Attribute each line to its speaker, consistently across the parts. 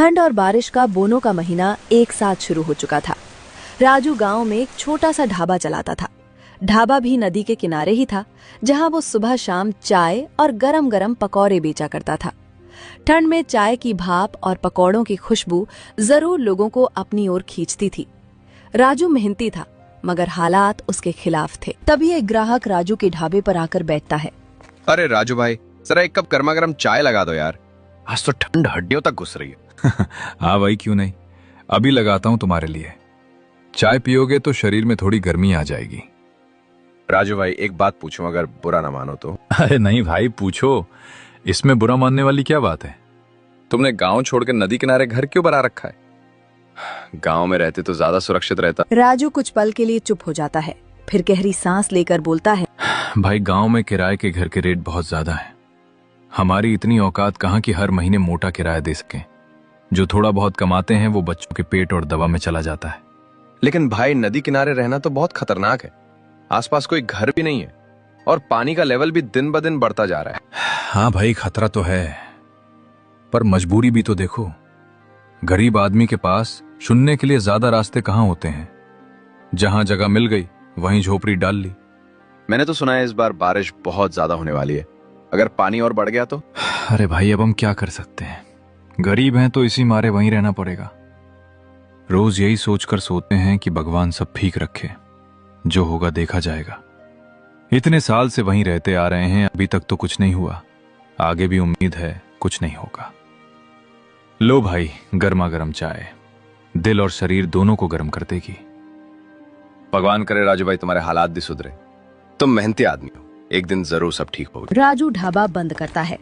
Speaker 1: ठंड और बारिश का बोनों का महीना एक साथ शुरू हो चुका था। राजू गांव में एक छोटा सा ढाबा चलाता था। ढाबा भी नदी के किनारे ही था, जहां वो सुबह शाम चाय और गरम गरम पकौड़े बेचा करता था। ठंड में चाय की भाप और पकौड़ों की खुशबू जरूर लोगों को अपनी ओर खींचती थी। राजू मेहनती था, मगर हालात उसके खिलाफ थे। तभी एक ग्राहक राजू के ढाबे पर आकर बैठता है।
Speaker 2: अरे राजू भाई, जरा एक कप गर्मा गर्म चाय लगा दो यार, आज तो ठंड हड्डियों तक घुस रही है।
Speaker 3: हाँ भाई, क्यों नहीं, अभी लगाता हूँ तुम्हारे लिए। चाय पियोगे तो शरीर में थोड़ी गर्मी आ जाएगी।
Speaker 2: राजू भाई, एक बात पूछूं, अगर बुरा ना मानो तो?
Speaker 3: अरे नहीं भाई, पूछो, इसमें बुरा मानने वाली क्या बात है।
Speaker 2: तुमने गांव छोड़कर नदी किनारे घर क्यों बना रखा है? गांव में रहते तो ज्यादा सुरक्षित रहता।
Speaker 1: राजू कुछ पल के लिए चुप हो जाता है, फिर गहरी सांस लेकर बोलता है।
Speaker 3: भाई, गांव में किराए के घर के रेट बहुत ज्यादा हैं। हमारी इतनी औकात कहाँ कि हर महीने मोटा किराया दे सकें। जो थोड़ा बहुत कमाते हैं वो बच्चों के पेट और दवा में चला जाता है।
Speaker 2: लेकिन भाई, नदी किनारे रहना तो बहुत खतरनाक है। आसपास कोई घर भी नहीं है और पानी का लेवल भी दिन ब दिन बढ़ता जा रहा है।
Speaker 3: हाँ भाई, खतरा तो है, पर मजबूरी भी तो देखो। गरीब आदमी के पास चुनने के लिए ज्यादा रास्ते कहाँ होते हैं। जहां जगह मिल गई वहीं झोपड़ी डाल ली।
Speaker 2: मैंने तो सुना है इस बार बारिश बहुत ज्यादा होने वाली है। अगर पानी और बढ़ गया तो?
Speaker 3: अरे भाई, अब हम क्या कर सकते हैं, गरीब हैं तो इसी मारे वहीं रहना पड़ेगा। रोज यही सोचकर सोते हैं कि भगवान सब ठीक रखे, जो होगा देखा जाएगा। इतने साल से वहीं रहते आ रहे हैं, अभी तक तो कुछ नहीं हुआ, आगे भी उम्मीद है कुछ नहीं होगा। लो भाई, गर्मा गर्म चाय दिल और शरीर दोनों को गर्म कर देगी।
Speaker 2: भगवान करे राजू भाई तुम्हारे हालात भी सुधरे। तुम मेहनती आदमी हो, एक दिन जरूर सब ठीक होगा।
Speaker 1: राजू ढाबा बंद करता है।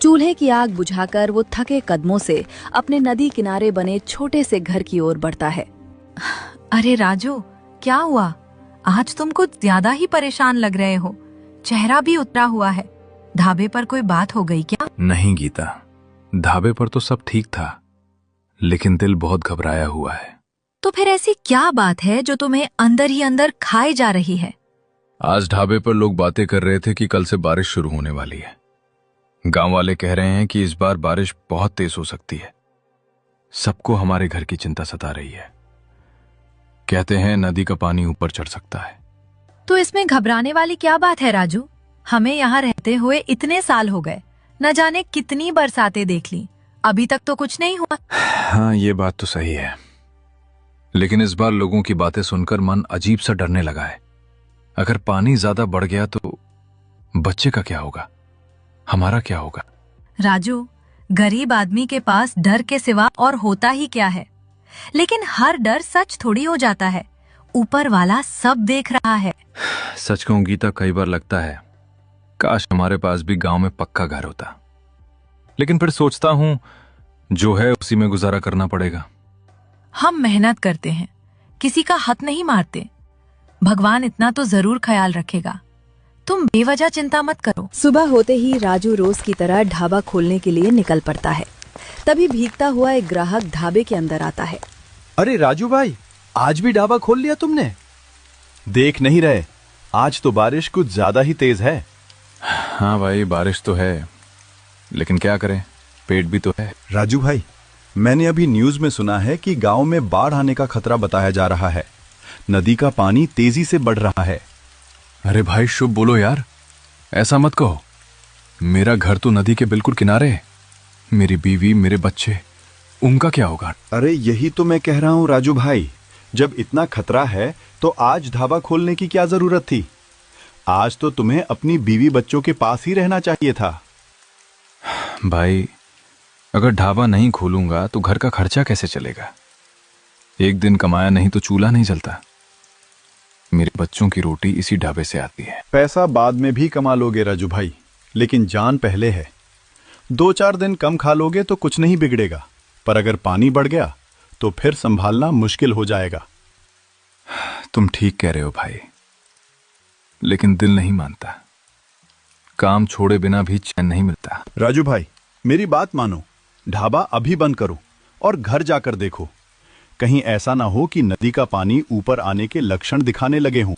Speaker 1: चूल्हे की आग बुझाकर वो थके कदमों से अपने नदी किनारे बने छोटे से घर की ओर बढ़ता है।
Speaker 4: अरे राजू, क्या हुआ? आज तुम कुछ ज्यादा ही परेशान लग रहे हो, चेहरा भी उतरा हुआ है। ढाबे पर कोई बात हो गई क्या?
Speaker 3: नहीं गीता, ढाबे पर तो सब ठीक था, लेकिन दिल बहुत घबराया हुआ है।
Speaker 4: तो फिर ऐसी क्या बात है जो तुम्हें अंदर ही अंदर खाए जा रही है?
Speaker 3: आज ढाबे पर लोग बातें कर रहे थे कि कल से बारिश शुरू होने वाली है। गांव वाले कह रहे हैं कि इस बार बारिश बहुत तेज हो सकती है। सबको हमारे घर की चिंता सता रही है। कहते हैं नदी का पानी ऊपर चढ़ सकता है।
Speaker 4: तो इसमें घबराने वाली क्या बात है राजू? हमें यहाँ रहते हुए इतने साल हो गए, न जाने कितनी बरसातें देख ली, अभी तक तो कुछ नहीं हुआ।
Speaker 3: हाँ, ये बात तो सही है, लेकिन इस बार लोगों की बातें सुनकर मन अजीब सा डरने लगा है। अगर पानी ज्यादा बढ़ गया तो बच्चे का क्या होगा, हमारा क्या होगा?
Speaker 4: राजू, गरीब आदमी के पास डर के सिवा और होता ही क्या है। लेकिन हर डर सच थोड़ी हो जाता है, ऊपर वाला सब देख रहा है।
Speaker 3: सच कहूं गीता, कई बार लगता है काश हमारे पास भी गांव में पक्का घर होता, लेकिन फिर सोचता हूं जो है उसी में गुजारा करना पड़ेगा।
Speaker 4: हम मेहनत करते हैं, किसी का हक नहीं मारते। भगवान इतना तो जरूर ख्याल रखेगा, तुम बेवजह चिंता मत करो।
Speaker 1: सुबह होते ही राजू रोज की तरह ढाबा खोलने के लिए निकल पड़ता है। तभी भीगता हुआ एक ग्राहक ढाबे के अंदर आता है।
Speaker 5: अरे राजू भाई, आज भी ढाबा खोल लिया तुमने? देख नहीं रहे, आज तो बारिश कुछ ज्यादा ही तेज है।
Speaker 3: हाँ भाई, बारिश तो है, लेकिन क्या करें, पेट भी तो है।
Speaker 5: राजू भाई, मैंने अभी न्यूज में सुना है कि गांव में बाढ़ आने का खतरा बताया जा रहा है। नदी का पानी तेजी से बढ़ रहा है।
Speaker 3: अरे भाई, शुभ बोलो यार, ऐसा मत कहो। मेरा घर तो नदी के बिल्कुल किनारे है। मेरी बीवी, मेरे बच्चे, उनका क्या होगा?
Speaker 5: अरे यही तो मैं कह रहा हूँ राजू भाई, जब इतना खतरा है तो आज ढाबा खोलने की क्या जरूरत थी? आज तो तुम्हें अपनी बीवी बच्चों के पास ही रहना चाहिए था।
Speaker 3: भाई, अगर ढाबा नहीं खोलूंगा तो घर का खर्चा कैसे चलेगा? एक दिन कमाया नहीं तो चूल्हा नहीं जलता। मेरे बच्चों की रोटी इसी ढाबे से आती है।
Speaker 5: पैसा बाद में भी कमा लोगे राजू भाई, लेकिन जान पहले है। 2-4 दिन कम खा लोगे तो कुछ नहीं बिगड़ेगा, पर अगर पानी बढ़ गया तो फिर संभालना मुश्किल हो जाएगा।
Speaker 3: तुम ठीक कह रहे हो भाई, लेकिन दिल नहीं मानता। काम छोड़े बिना भी चैन नहीं मिलता।
Speaker 5: राजू भाई, मेरी बात मानो, ढाबा अभी बंद करो और घर जाकर देखो। कहीं ऐसा ना हो कि नदी का पानी ऊपर आने के लक्षण दिखाने लगे हों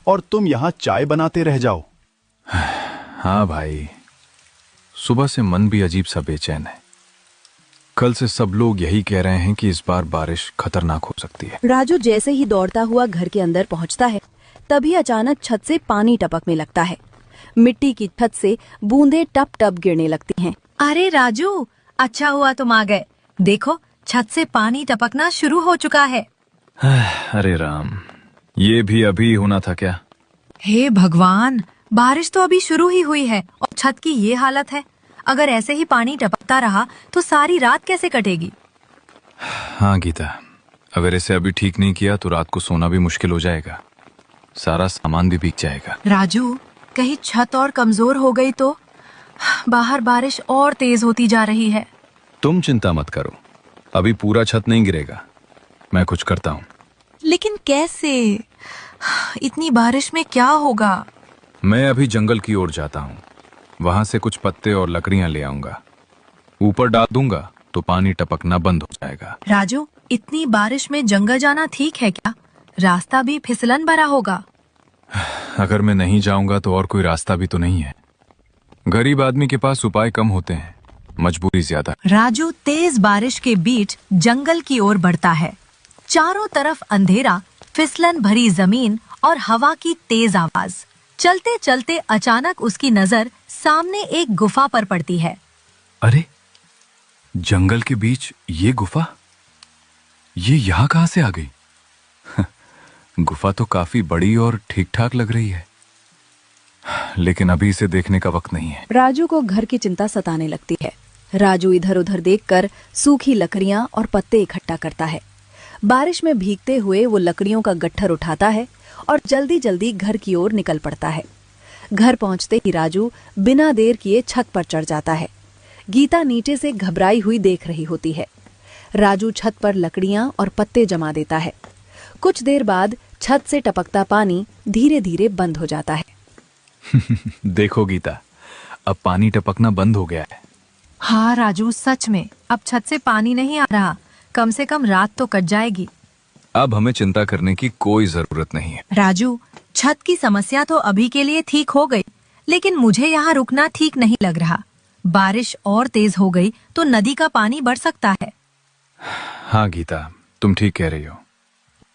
Speaker 5: और तुम यहाँ चाय बनाते रह जाओ।
Speaker 3: हाँ भाई, सुबह से मन भी अजीब सा बेचैन है। कल से सब लोग यही कह रहे हैं कि इस बार बारिश खतरनाक हो सकती है।
Speaker 1: राजू जैसे ही दौड़ता हुआ घर के अंदर पहुंचता है, तभी अचानक छत से पानी टपकने लगता है। मिट्टी की छत से बूंदें टप टप गिरने लगती हैं।
Speaker 4: अरे राजू, अच्छा हुआ तुम आ गए। देखो, छत से पानी टपकना शुरू हो चुका है।
Speaker 3: अरे राम, ये भी अभी होना था क्या?
Speaker 4: हे भगवान, बारिश तो अभी शुरू ही हुई है और छत की ये हालत है। अगर ऐसे ही पानी टपकता रहा तो सारी रात कैसे कटेगी?
Speaker 3: हाँ गीता, अगर इसे अभी ठीक नहीं किया तो रात को सोना भी मुश्किल हो जाएगा। सारा सामान भी भीग जाएगा।
Speaker 4: राजू, कहीं छत और कमजोर हो गई तो? बाहर बारिश और तेज होती जा रही है।
Speaker 3: तुम चिंता मत करो, अभी पूरा छत नहीं गिरेगा। मैं कुछ करता हूँ।
Speaker 4: लेकिन कैसे? इतनी बारिश में क्या होगा?
Speaker 3: मैं अभी जंगल की ओर जाता हूँ, वहां से कुछ पत्ते और लकड़ियां ले आऊंगा। ऊपर डाल दूंगा तो पानी टपकना बंद हो जाएगा।
Speaker 4: राजू, इतनी बारिश में जंगल जाना ठीक है क्या? रास्ता भी फिसलन भरा होगा।
Speaker 3: अगर मैं नहीं जाऊंगा तो और कोई रास्ता भी तो नहीं है। गरीब आदमी के पास उपाय कम होते हैं, मजबूरी ज्यादा।
Speaker 4: राजू तेज बारिश के बीच जंगल की ओर बढ़ता है। चारों तरफ अंधेरा, फिसलन भरी जमीन और हवा की तेज आवाज। चलते चलते अचानक उसकी नजर सामने एक गुफा पर पड़ती है।
Speaker 3: अरे, जंगल के बीच ये गुफा, ये यहाँ कहाँ से आ गई? गुफा तो काफी बड़ी और ठीक ठाक लग रही है, लेकिन अभी इसे देखने का वक्त नहीं है।
Speaker 1: राजू को घर की चिंता सताने लगती है। राजू इधर उधर देखकर सूखी लकड़ियां और पत्ते इकट्ठा करता है। बारिश में भीगते हुए वो लकड़ियों का गट्ठर उठाता है और जल्दी जल्दी घर की ओर निकल पड़ता है। घर पहुंचते ही राजू बिना देर किए छत पर चढ़ जाता है। गीता नीचे से घबराई हुई देख रही होती है। राजू छत पर लकड़ियां और पत्ते जमा देता है। कुछ देर बाद छत से टपकता पानी धीरे धीरे बंद हो जाता है।
Speaker 3: देखो गीता, अब पानी टपकना बंद हो गया है।
Speaker 4: हाँ राजू, सच में अब छत से पानी नहीं आ रहा। कम से कम रात तो कट जाएगी।
Speaker 3: अब हमें चिंता करने की कोई जरूरत नहीं है।
Speaker 4: राजू, छत की समस्या तो अभी के लिए ठीक हो गई, लेकिन मुझे यहाँ रुकना ठीक नहीं लग रहा। बारिश और तेज हो गई तो नदी का पानी बढ़ सकता है।
Speaker 3: हाँ गीता, तुम ठीक कह रही हो।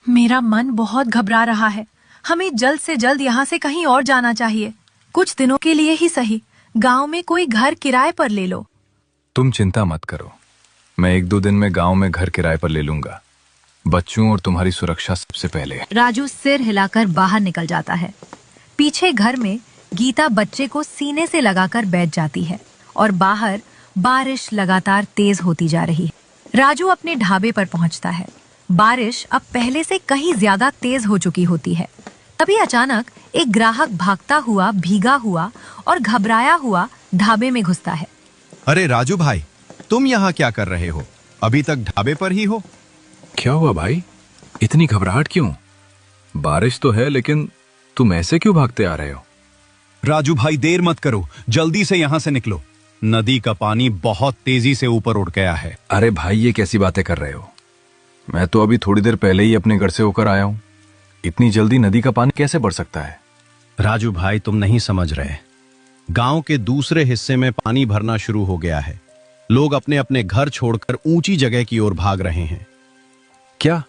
Speaker 4: मेरा मन बहुत घबरा रहा है। हमें जल्द से जल्द यहाँ से कहीं और जाना चाहिए। कुछ दिनों के लिए ही सही, गांव में कोई घर किराए पर ले लो।
Speaker 3: तुम चिंता मत करो, मैं 1-2 दिन में गांव में घर किराए पर ले लूंगा। बच्चों और तुम्हारी सुरक्षा सबसे पहले है।
Speaker 4: राजू सिर हिलाकर बाहर निकल जाता है। पीछे घर में गीता बच्चे को सीने से लगाकर बैठ जाती है और बाहर बारिश लगातार तेज होती जा रही है। राजू अपने ढाबे पर पहुंचता है। बारिश अब पहले से कहीं ज्यादा तेज हो चुकी होती है। तभी अचानक एक ग्राहक भागता हुआ, भीगा हुआ और घबराया हुआ ढाबे में घुसता है।
Speaker 5: अरे राजू भाई, तुम यहाँ क्या कर रहे हो? अभी तक ढाबे पर ही हो?
Speaker 3: क्या हुआ भाई, इतनी घबराहट क्यों? बारिश तो है, लेकिन तुम ऐसे क्यों भागते आ रहे हो?
Speaker 5: राजू भाई, देर मत करो, जल्दी से यहाँ से निकलो। नदी का पानी बहुत तेजी से ऊपर उठ गया है।
Speaker 3: अरे भाई, ये कैसी बातें कर रहे हो? मैं तो अभी थोड़ी देर पहले ही अपने घर से होकर आया हूँ। इतनी जल्दी नदी का पानी कैसे बढ़ सकता है?
Speaker 5: राजू भाई, तुम नहीं समझ रहे। गांव के दूसरे हिस्से में पानी भरना शुरू हो गया है। लोग अपने अपने घर छोड़कर ऊंची जगह की ओर भाग रहे हैं।
Speaker 3: क्या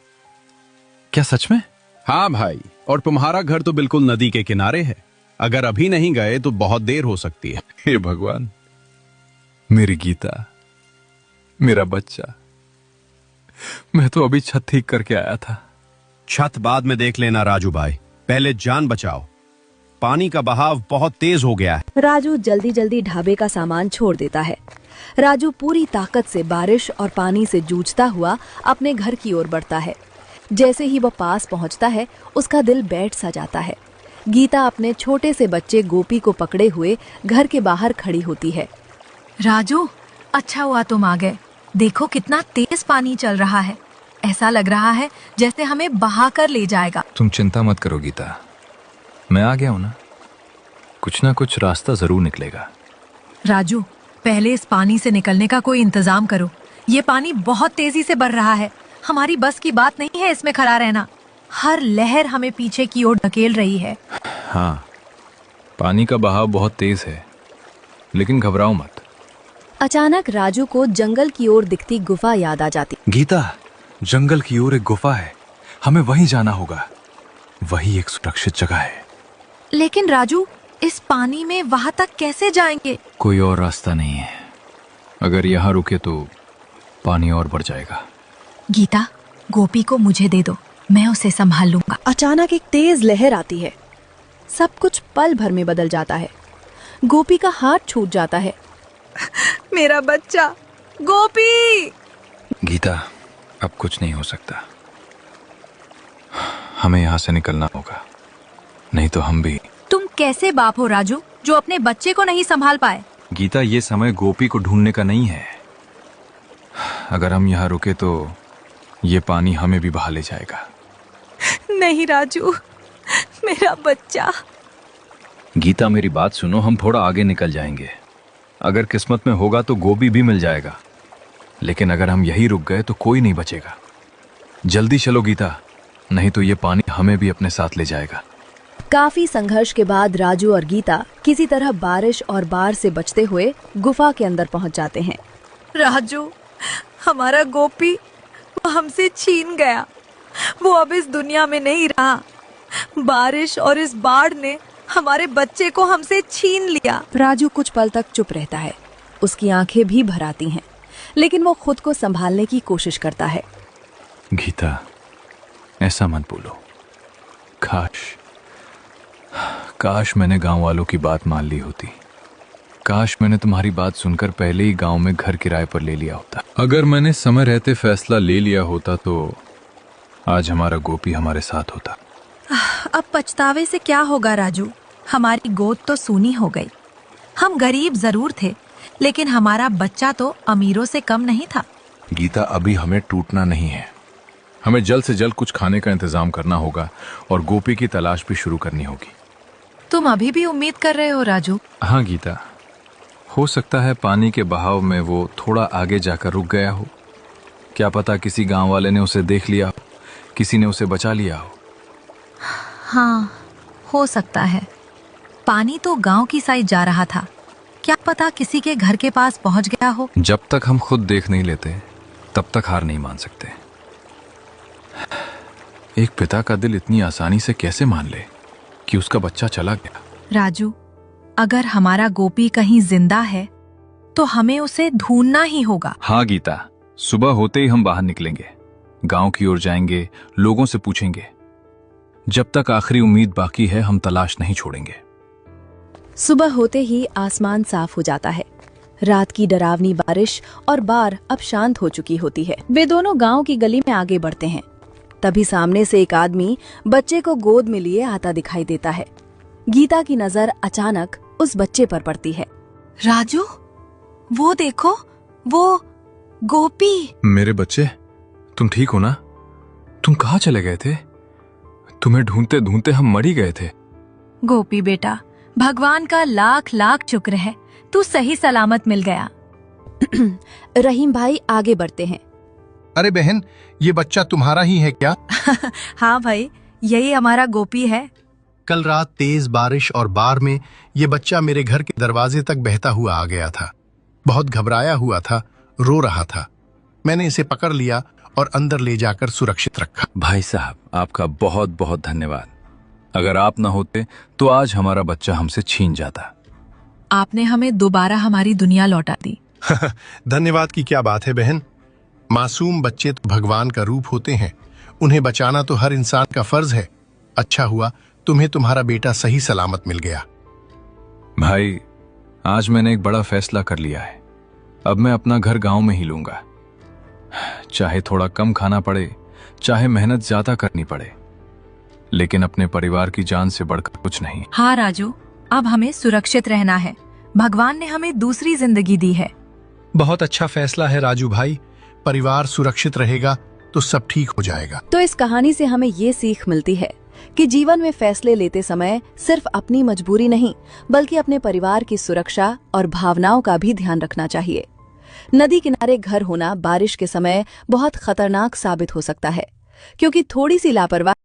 Speaker 3: क्या सच में?
Speaker 5: हाँ भाई, और तुम्हारा घर तो बिल्कुल नदी के किनारे है। अगर अभी नहीं गए तो बहुत देर हो सकती है।
Speaker 3: हे भगवान, मेरी गीता, मेरा बच्चा, मैं तो अभी छत ठीक करके आया था।
Speaker 5: छत बाद में देख लेना राजू भाई, पहले जान बचाओ। पानी का बहाव बहुत तेज हो गया है।
Speaker 1: राजू जल्दी जल्दी ढाबे का सामान छोड़ देता है। राजू पूरी ताकत से बारिश और पानी से जूझता हुआ अपने घर की ओर बढ़ता है। जैसे ही वह पास पहुंचता है, उसका दिल बैठ सा जाता है। गीता अपने छोटे से बच्चे गोपी को पकड़े हुए घर के बाहर खड़ी होती है।
Speaker 4: राजू, अच्छा हुआ तुम आ गए। देखो कितना तेज पानी चल रहा है। ऐसा लग रहा है जैसे हमें बहा कर ले जाएगा।
Speaker 3: तुम चिंता मत करो गीता, मैं आ गया हूं ना। कुछ ना कुछ रास्ता जरूर निकलेगा।
Speaker 4: राजू, पहले इस पानी से निकलने का कोई इंतजाम करो। ये पानी बहुत तेजी से बढ़ रहा है। हमारी बस की बात नहीं है इसमें खड़ा रहना। हर लहर हमें पीछे की ओर ढकेल रही है।
Speaker 3: हाँ, पानी का बहाव बहुत तेज है, लेकिन घबराओ मत।
Speaker 1: अचानक राजू को जंगल की ओर दिखती गुफा याद आ जाती।
Speaker 3: गीता, जंगल की ओर एक गुफा है, हमें वहीं जाना होगा। वही एक सुरक्षित जगह है।
Speaker 4: लेकिन राजू, इस पानी में वहां तक कैसे जाएंगे?
Speaker 3: कोई और रास्ता नहीं है। अगर यहाँ रुके तो पानी और बढ़ जाएगा।
Speaker 4: गीता, गोपी को मुझे दे दो, मैं उसे संभाल लूंगा।
Speaker 1: अचानक एक तेज लहर आती है। सब कुछ पल भर में बदल जाता है। गोपी का हाथ छूट जाता है। मेरा बच्चा गोपी!
Speaker 3: गीता, अब कुछ नहीं हो सकता। हमें यहाँ से निकलना होगा, नहीं तो हम भी।
Speaker 4: तुम कैसे बाप हो राजू, जो अपने बच्चे को नहीं संभाल पाए?
Speaker 3: गीता, ये समय गोपी को ढूंढने का नहीं है। अगर हम यहाँ रुके तो ये पानी हमें भी बहा ले जाएगा।
Speaker 1: नहीं राजू, मेरा बच्चा।
Speaker 3: गीता, मेरी बात सुनो, हम थोड़ा आगे निकल जाएंगे। अगर किस्मत में होगा तो गोपी भी मिल जाएगा, लेकिन अगर हम यहीं रुक गए तो कोई नहीं बचेगा। जल्दी चलो गीता, नहीं तो ये पानी हमें भी अपने साथ ले जाएगा।
Speaker 1: काफी संघर्ष के बाद राजू और गीता किसी तरह बारिश और बाढ़ से बचते हुए गुफा के अंदर पहुंच जाते हैं।
Speaker 4: राजू, हमारा गोपी वो हमसे छीन गया। वो अब इस दुनिया में नहीं रहा। बारिश और इस बाढ़ ने हमारे बच्चे को हमसे छीन लिया।
Speaker 1: राजू कुछ पल तक चुप रहता है। उसकी आंखें भी भर आती हैं, लेकिन वो खुद को संभालने की कोशिश करता है।
Speaker 3: गीता, ऐसा मत बोलो। काश मैंने गांव वालों की बात मान ली होती। काश मैंने तुम्हारी बात सुनकर पहले ही गांव में घर किराए पर ले लिया होता। अगर मैंने समय रहते फैसला ले लिया होता तो आज हमारा गोपी हमारे साथ होता।
Speaker 4: अब पछतावे से क्या होगा राजू? हमारी गोद तो सूनी हो गई। हम गरीब जरूर थे, लेकिन हमारा बच्चा तो अमीरों से कम नहीं था।
Speaker 3: गीता, अभी हमें टूटना नहीं है। हमें जल्द से जल्द कुछ खाने का इंतजाम करना होगा और गोपी की तलाश भी शुरू करनी होगी।
Speaker 4: तुम अभी भी उम्मीद कर रहे हो राजू?
Speaker 3: हाँ गीता, हो सकता है पानी के बहाव में वो थोड़ा आगे जाकर रुक गया हो। क्या पता किसी गांव वाले ने उसे देख लिया हो, किसी ने उसे बचा लिया हो।
Speaker 4: हाँ, हो सकता है। पानी तो गांव की साइड जा रहा था। क्या पता किसी के घर के पास पहुंच गया हो।
Speaker 3: जब तक हम खुद देख नहीं लेते तब तक हार नहीं मान सकते। एक पिता का दिल इतनी आसानी से कैसे मान ले कि उसका बच्चा चला गया।
Speaker 4: राजू, अगर हमारा गोपी कहीं जिंदा है तो हमें उसे ढूंढना ही होगा।
Speaker 3: हाँ गीता, सुबह होते ही हम बाहर निकलेंगे, गांव की ओर जाएंगे, लोगों से पूछेंगे। जब तक आखिरी उम्मीद बाकी है हम तलाश नहीं छोड़ेंगे।
Speaker 1: सुबह होते ही आसमान साफ हो जाता है। रात की डरावनी बारिश और बाढ़ अब शांत हो चुकी होती है। वे दोनों गांव की गली में आगे बढ़ते हैं। तभी सामने से एक आदमी बच्चे को गोद में लिए आता दिखाई देता है। गीता की नजर अचानक उस बच्चे पर पड़ती है।
Speaker 4: राजू, वो देखो, वो गोपी।
Speaker 3: मेरे बच्चे, तुम ठीक हो ना? तुम कहाँ चले गए थे? तुम्हें ढूंढते ढूंढते हम मर ही गए थे।
Speaker 4: गोपी बेटा, भगवान का लाख लाख शुक्र है, तू सही सलामत मिल गया।
Speaker 1: रहीम भाई आगे बढ़ते हैं।
Speaker 6: अरे बहन, ये बच्चा तुम्हारा ही है क्या?
Speaker 4: हाँ भाई, यही हमारा गोपी है।
Speaker 6: कल रात तेज बारिश और बाढ़ में ये बच्चा मेरे घर के दरवाजे तक बहता हुआ आ गया था। बहुत घबराया हुआ था, रो रहा था। मैंने इसे पकड़ लिया और अंदर ले जाकर सुरक्षित रखा।
Speaker 3: भाई साहब, आपका बहुत बहुत धन्यवाद। अगर आप न होते तो आज हमारा बच्चा हमसे छीन जाता।
Speaker 4: आपने हमें दोबारा हमारी दुनिया लौटा दी।
Speaker 6: धन्यवाद की क्या बात है बहन। मासूम बच्चे तो भगवान का रूप होते हैं, उन्हें बचाना तो हर इंसान का फर्ज है। अच्छा हुआ तुम्हें तुम्हारा बेटा सही सलामत मिल गया।
Speaker 3: भाई, आज मैंने एक बड़ा फैसला कर लिया है। अब मैं अपना घर गांव में ही लूंगा। चाहे थोड़ा कम खाना पड़े, चाहे मेहनत ज्यादा करनी पड़े, लेकिन अपने परिवार की जान से बढ़कर कुछ नहीं।
Speaker 4: हाँ राजू, अब हमें सुरक्षित रहना है। भगवान ने हमें दूसरी जिंदगी दी है।
Speaker 6: बहुत अच्छा फैसला है राजू भाई। परिवार सुरक्षित रहेगा तो सब ठीक हो जाएगा।
Speaker 1: तो इस कहानी से हमें ये सीख मिलती है कि जीवन में फैसले लेते समय सिर्फ अपनी मजबूरी नहीं, बल्कि अपने परिवार की सुरक्षा और भावनाओं का भी ध्यान रखना चाहिए। नदी किनारे घर होना बारिश के समय बहुत खतरनाक साबित हो सकता है, क्योंकि थोड़ी सी लापरवाही